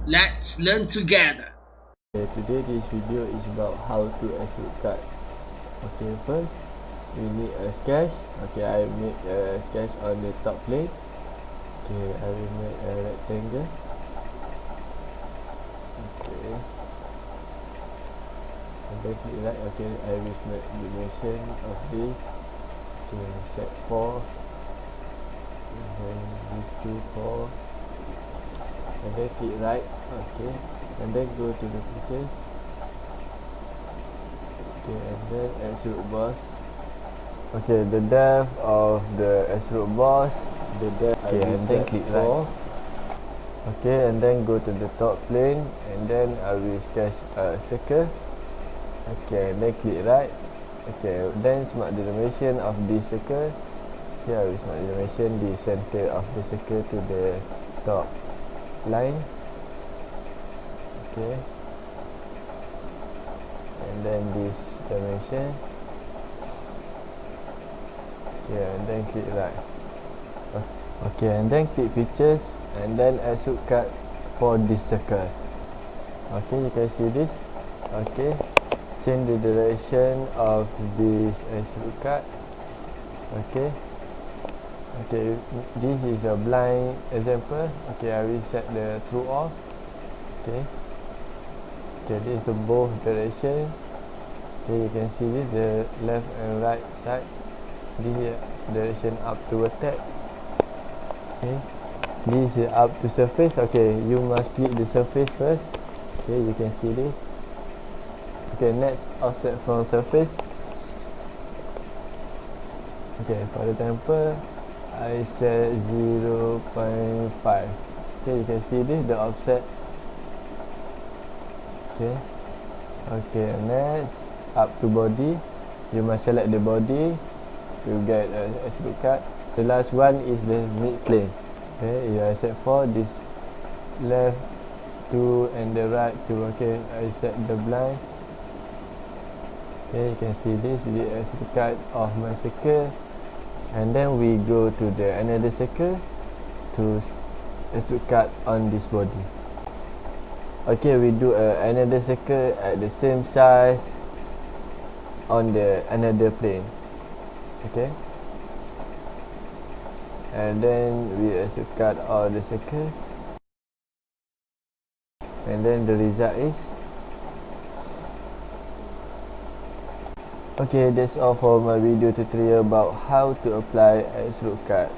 Let's learn together. Today this video is about how to extrude cut. Okay, first we need a sketch. Okay, I make a sketch on the top plate. Okay, I will make a rectangle. Okay, and then click right. Okay, I will make dimension of this. Okay, set 4, and then this 2 4, and then click right. Okay, and then go to the features. Okay, and then extrude boss. Okay, the depth of the extrude boss, the depth. Okay, and then click right. Okay, and then go to the top plane, and then I will sketch a circle. Okay, and then click right. Okay, then smart the dimension of this circle. Okay, I will smart the dimension the center of the circle to the top line. Okay, and then this dimension. Okay, and then click right. Okay, and then click features, and then extrude cut for this circle. Okay, you can see this. Okay, change the direction of this extrude cut. Okay, okay, this is a blind example. Okay, I will set the true off. Okay, okay, this is the both direction. Okay, you can see this, the left and right side. This direction up to attack. Okay, this is up to surface. Okay, you must click the surface first. Okay, you can see this. Okay, next offset from surface. Okay, for the temper I set 0.5. Okay, you can see this, the offset. Okay, okay, next up to body. You must select the body to get a extrude cut. The last one is the mid plane. Okay, you set for this left 2 and the right 2. Okay, I set the blind. Okay, you can see this, the extrude cut of my circle, and then we go to the another circle to extrude cut on this body. Okay, we do another circle at the same size on the another plane. Okay, and then we extrude cut all the circle, and then the result is okay. That's all for my video tutorial about how to apply extrude cut.